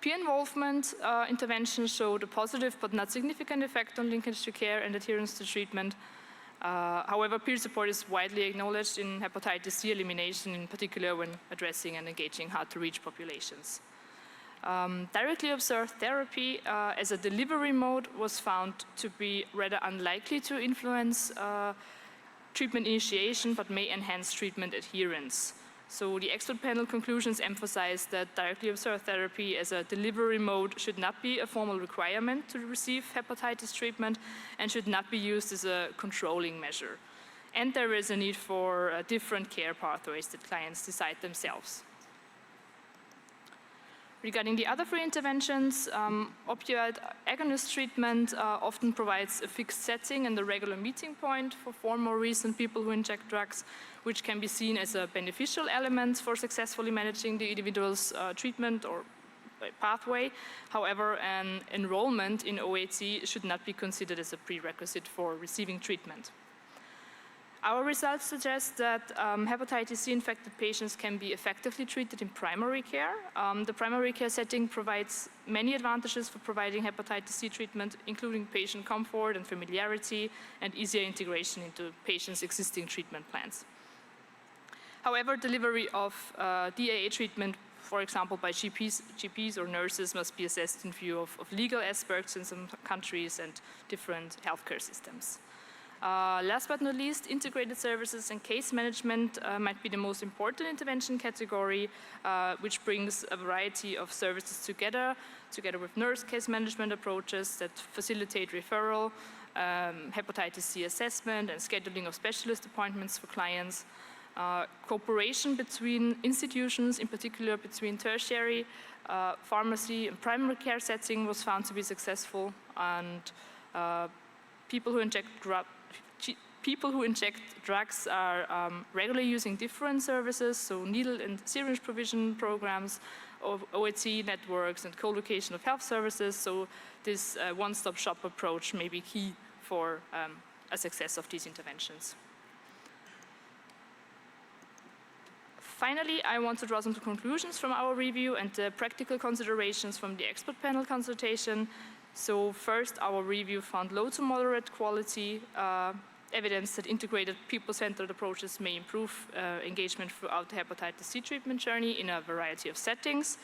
Peer involvement interventions showed a positive but not significant effect on linkage to care and adherence to treatment. However, peer support is widely acknowledged in hepatitis C elimination, in particular when addressing and engaging hard-to-reach populations. Directly observed therapy as a delivery mode was found to be rather unlikely to influence treatment initiation, but may enhance treatment adherence. So the expert panel conclusions emphasize that directly observed therapy as a delivery mode should not be a formal requirement to receive hepatitis treatment and should not be used as a controlling measure. And there is a need for different care pathways that clients decide themselves. Regarding the other 3 interventions, opioid agonist treatment often provides a fixed setting and a regular meeting point for 4 more recent people who inject drugs, which can be seen as a beneficial element for successfully managing the individual's treatment or pathway. However, an enrollment in OAT should not be considered as a prerequisite for receiving treatment. Our results suggest that hepatitis C infected patients can be effectively treated in primary care. The primary care setting provides many advantages for providing hepatitis C treatment, including patient comfort and familiarity and easier integration into patients' existing treatment plans. However, delivery of DAA treatment, for example, by GPs or nurses, must be assessed in view of legal aspects in some countries and different healthcare systems. Last but not least, integrated services and case management might be the most important intervention category, which brings a variety of services together with nurse case management approaches that facilitate referral, hepatitis C assessment and scheduling of specialist appointments for clients. Cooperation between institutions, in particular between tertiary, pharmacy and primary care setting was found to be successful, and people who inject drugs are regularly using different services, so needle and syringe provision programs, OAT networks, and co-location of health services. So this one-stop shop approach may be key for a success of these interventions. Finally, I want to draw some conclusions from our review and the practical considerations from the expert panel consultation. So first, our review found low to moderate quality evidence that integrated people-centered approaches may improve engagement throughout the hepatitis C treatment journey in a variety of settings.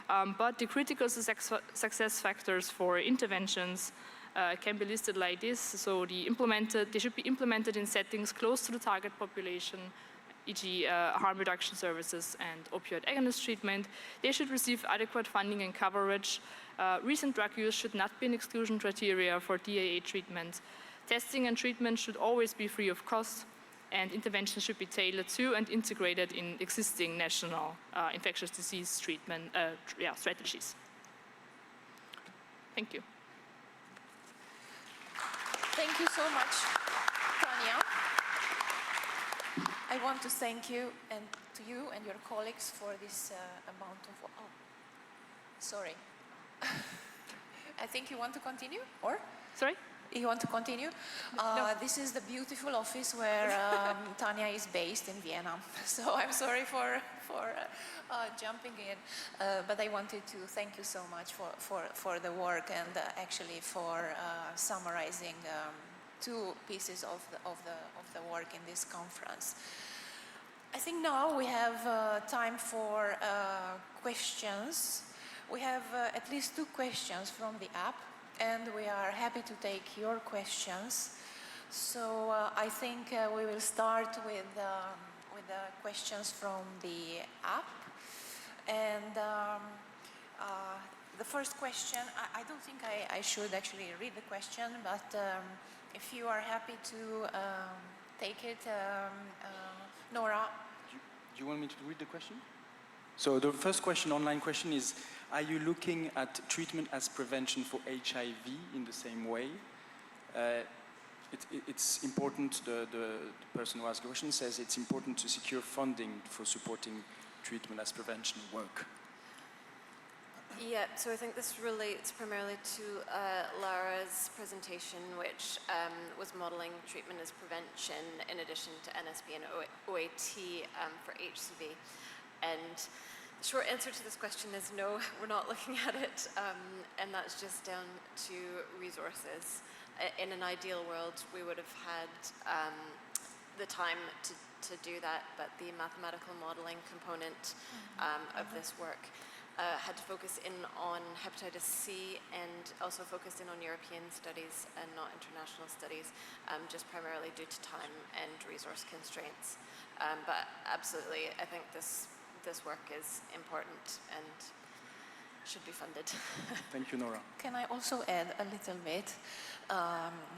But the critical success factors for interventions can be listed like this. So they should be implemented in settings close to the target population, e.g. harm reduction services and opioid agonist treatment. They should receive adequate funding and coverage. Recent drug use should not be an exclusion criteria for DAA treatment. Testing and treatment should always be free of cost, and interventions should be tailored to and integrated in existing national infectious disease treatment strategies. Thank you. Thank you so much, Tanya. I want to thank you and to you and your colleagues for this amount of. Oh, sorry. I think you want to continue, or? Sorry? You want to continue? No. This is the beautiful office where Tanya is based in Vienna. So I'm sorry for jumping in, but I wanted to thank you so much for the work and actually for summarizing two pieces of the work in this conference. I think now we have time for questions. We have at least 2 questions from the app, and we are happy to take your questions. So I think we will start with the questions from the app. And the first question, I don't think I should actually read the question, but if you are happy to take it, Nora. Do you want me to read the question? So the first question, online question is, are you looking at treatment as prevention for HIV in the same way? It's important, the person who asked the question says it's important to secure funding for supporting treatment as prevention work. Yeah, so I think this relates primarily to Lara's presentation, which was modeling treatment as prevention in addition to NSP and OAT for HCV. And the short answer to this question is no, we're not looking at it, and that's just down to resources. In an ideal world, we would have had the time to do that, but the mathematical modeling component of this work had to focus in on hepatitis C and also focused in on European studies and not international studies, just primarily due to time and resource constraints. But absolutely, I think this work is important and should be funded. Thank you, Nora. Can I also add a little bit?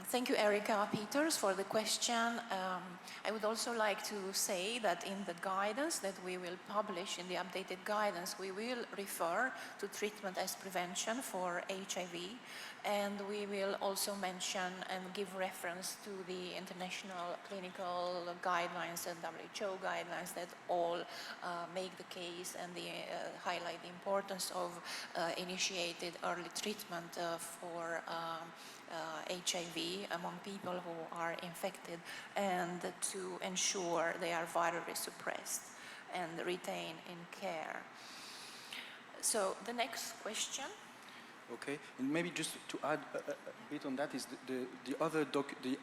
Thank you, Erika Peters, for the question. I would also like to say that in the guidance that we will publish, in the updated guidance, we will refer to treatment as prevention for HIV, and we will also mention and give reference to the international clinical guidelines and WHO guidelines that all make the case and highlight the importance of initiated early treatment for HIV among people who are infected, and to ensure they are virally suppressed and retain in care. So the next question. Okay, and maybe just to add a bit on that is the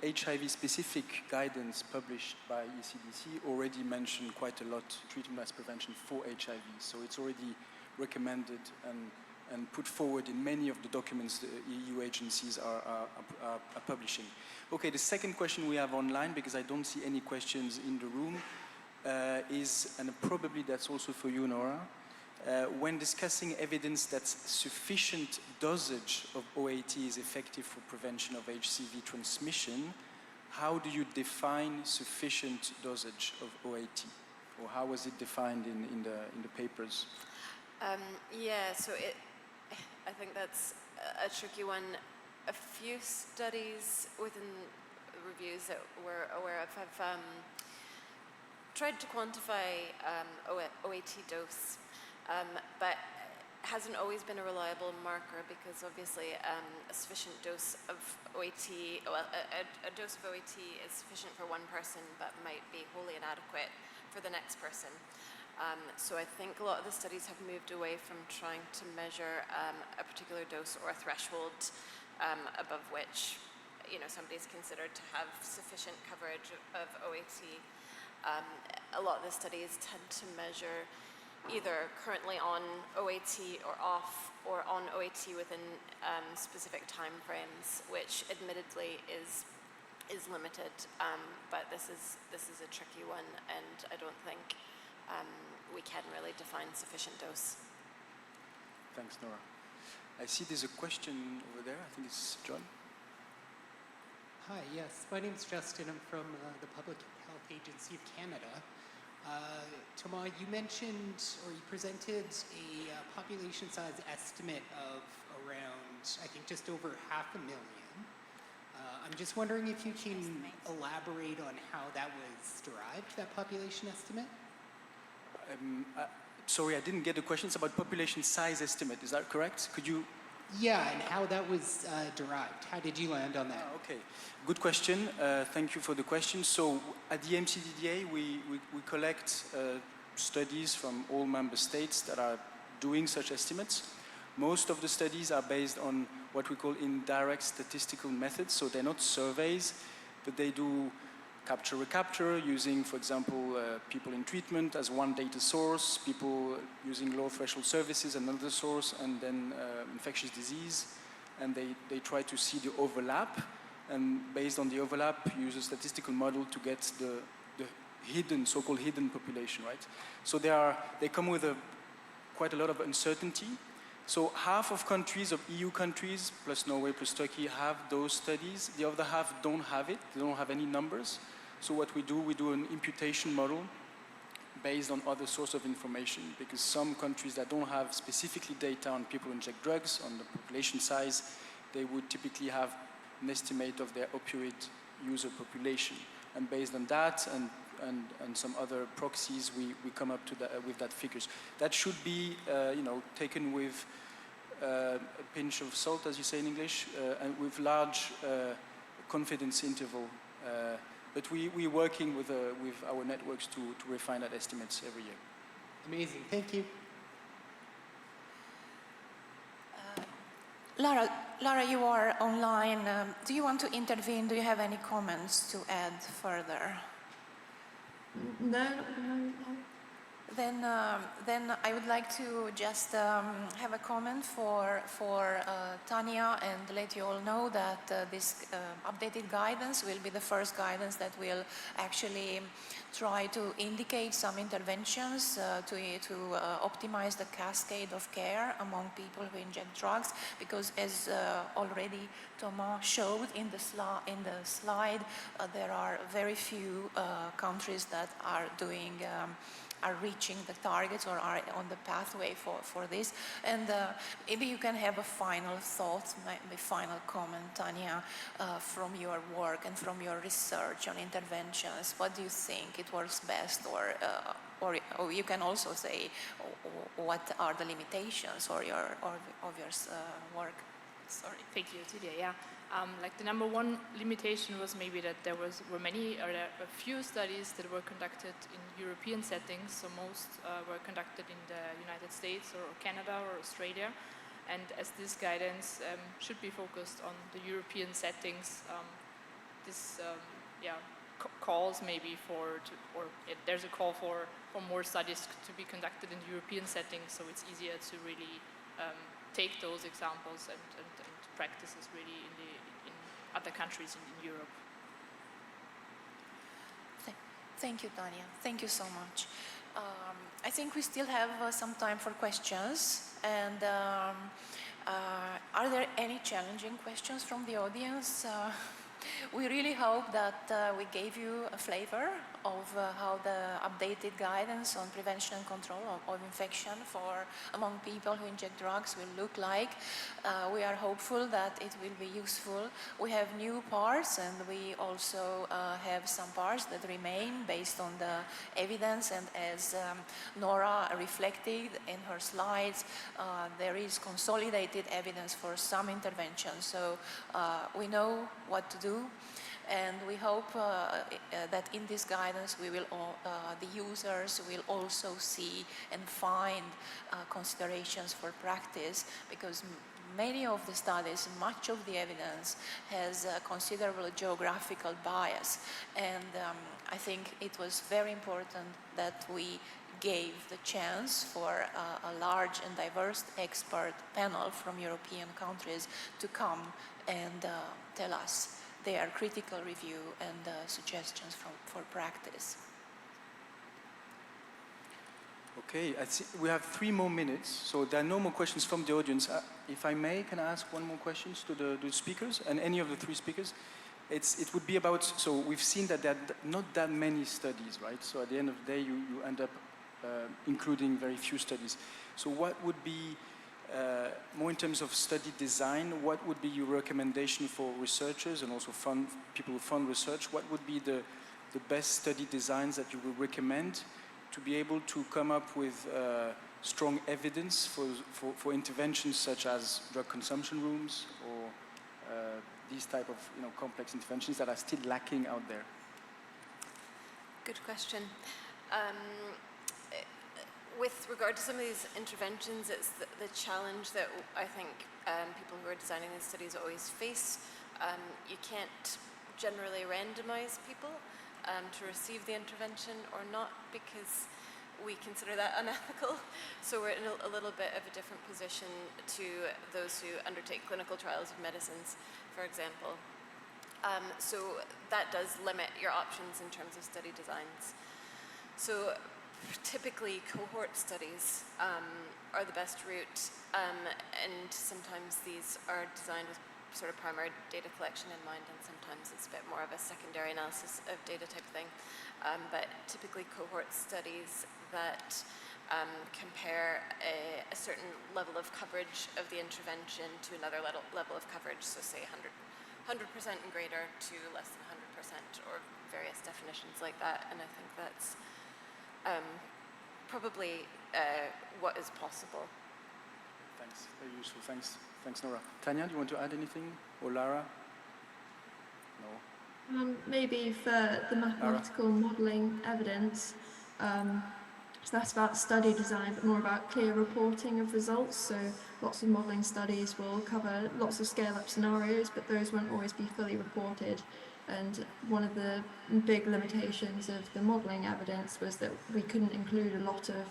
HIV-specific guidance published by ECDC already mentioned quite a lot treatment as prevention for HIV. So it's already recommended and put forward in many of the documents the EU agencies are publishing. Okay, the second question we have online, because I don't see any questions in the room, is, and probably that's also for you, Nora, when discussing evidence that sufficient dosage of OAT is effective for prevention of HCV transmission, how do you define sufficient dosage of OAT? Or how was it defined in the papers? Yeah, so I think that's a tricky one. A few studies within reviews that we're aware of have tried to quantify OAT dose, but hasn't always been a reliable marker, because obviously a sufficient dose of OAT, well, a dose of OAT is sufficient for one person, but might be wholly inadequate for the next person. So I think a lot of the studies have moved away from trying to measure a particular dose or a threshold above which somebody's considered to have sufficient coverage of OAT. A lot of the studies tend to measure either currently on OAT or off, or on OAT within specific time frames, which admittedly is limited, but this is a tricky one, and I don't think we can really define sufficient dose. Thanks, Nora. I see there's a question over there. I think it's John. Hi, yes. My name's Justin. I'm from the Public Health Agency of Canada. Thomas, you mentioned, or you presented a population size estimate of around, I think, just over 500,000. I'm just wondering if you can elaborate on how that was derived, that population estimate? Sorry, I didn't get the question. It's about population size estimate. Is that correct? Could you? Yeah, and how that was derived. How did you land on that? Okay, good question. Thank you for the question. So at the MCDDA, we collect studies from all member states that are doing such estimates. Most of the studies are based on what we call indirect statistical methods. So they're not surveys, but they do capture-recapture using, for example, people in treatment as one data source, people using low-threshold services another source, and then infectious disease. And they try to see the overlap, and based on the overlap, use a statistical model to get the hidden, so-called hidden population, right? So they come with quite a lot of uncertainty. So half of countries, of EU countries, plus Norway, plus Turkey, have those studies. The other half don't have it. They don't have any numbers. So what we do an imputation model based on other source of information, because some countries that don't have specifically data on people who inject drugs, on the population size, they would typically have an estimate of their opioid user population. And based on that and some other proxies, we come up to with that figures. That should be taken with a pinch of salt, as you say in English, and with large confidence interval. But we're working with our networks to refine that estimates every year. Amazing, thank you. Lara, you are online. Do you want to intervene? Do you have any comments to add further? No. Then I would like to just have a comment for Tanya and let you all know that this updated guidance will be the first guidance that will actually try to indicate some interventions to optimize the cascade of care among people who inject drugs, because as already Thomas showed in the slide, there are very few countries that are reaching the targets or are on the pathway for this. And maybe you can have a final thought, maybe final comment, Tanya, from your work and from your research on interventions. What do you think it works best, or you can also say what are the limitations of your work? Sorry, thank you, Tidia. Yeah. Like the number one limitation was maybe that there were a few studies that were conducted in European settings. So most were conducted in the United States or Canada or Australia. And as this guidance should be focused on the European settings, calls maybe there's a call for more studies to be conducted in European settings. So it's easier to really take those examples and practices really in other countries in Europe. Thank you, Tanya. Thank you so much. I think we still have some time for questions. And are there any challenging questions from the audience? We really hope that we gave you a flavor of how the updated guidance on prevention and control of infection among people who inject drugs will look like. We are hopeful that it will be useful. We have new parts, and we also have some parts that remain based on the evidence. And as Nora reflected in her slides, there is consolidated evidence for some interventions. So we know what to do. And we hope that in this guidance the users will also see and find considerations for practice, because many of the studies, much of the evidence has considerable geographical bias. And I think it was very important that we gave the chance for a large and diverse expert panel from European countries to come and tell us their critical review and suggestions for practice. Okay, I see we have 3 more minutes, so there are no more questions from the audience. If I may, can I ask one more question to the speakers, and any of the 3 speakers? It would be about, so we've seen that there are not that many studies, right? So at the end of the day, you end up including very few studies. So what would be, more in terms of study design, what would be your recommendation for researchers and also people who fund research? What would be the best study designs that you would recommend to be able to come up with strong evidence for interventions such as drug consumption rooms or these type of complex interventions that are still lacking out there? Good question. With regard to some of these interventions, it's the challenge that I think people who are designing these studies always face. You can't generally randomize people to receive the intervention or not, because we consider that unethical. So we're in a little bit of a different position to those who undertake clinical trials of medicines, for example. So that does limit your options in terms of study designs. So typically cohort studies are the best route, and sometimes these are designed with sort of primary data collection in mind, and sometimes it's a bit more of a secondary analysis of data type thing. But typically cohort studies that compare a certain level of coverage of the intervention to another level of coverage, so say 100% and greater to less than 100%, or various definitions like that, and I think that's probably what is possible. Thanks, very useful, thanks. Thanks, Nora. Tanya, do you want to add anything? Or Lara? No? Maybe for the mathematical modelling evidence, so that's about study design, but more about clear reporting of results. So lots of modelling studies will cover lots of scale-up scenarios, but those won't always be fully reported. And one of the big limitations of the modelling evidence was that we couldn't include a lot of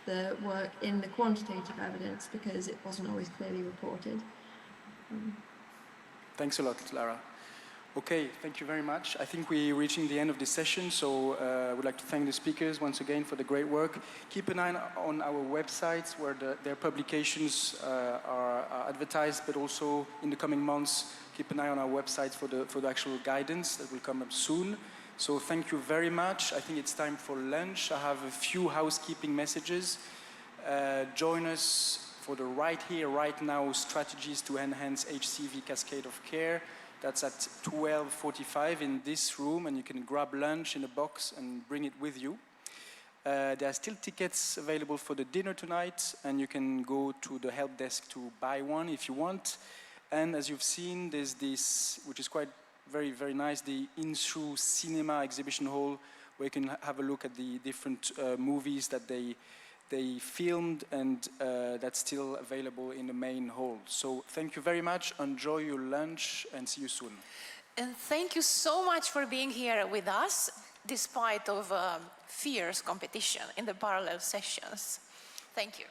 the work in the quantitative evidence because it wasn't always clearly reported. Thanks a lot, Lara. Okay, thank you very much. I think we're reaching the end of this session, so I would like to thank the speakers once again for the great work. Keep an eye on our websites where their publications are advertised, but also in the coming months, keep an eye on our websites for the actual guidance that will come up soon. So thank you very much. I think it's time for lunch. I have a few housekeeping messages. Join us for the Right Here, Right Now strategies to enhance HCV cascade of care. That's at 12:45 in this room, and you can grab lunch in a box and bring it with you. There are still tickets available for the dinner tonight, and you can go to the help desk to buy one if you want. And as you've seen, there's this, which is quite very, very nice, the INHSU Cinema Exhibition Hall, where you can have a look at the different movies that they filmed, and that's still available in the main hall. So thank you very much, enjoy your lunch, and see you soon. And thank you so much for being here with us, despite of fierce competition in the parallel sessions. Thank you.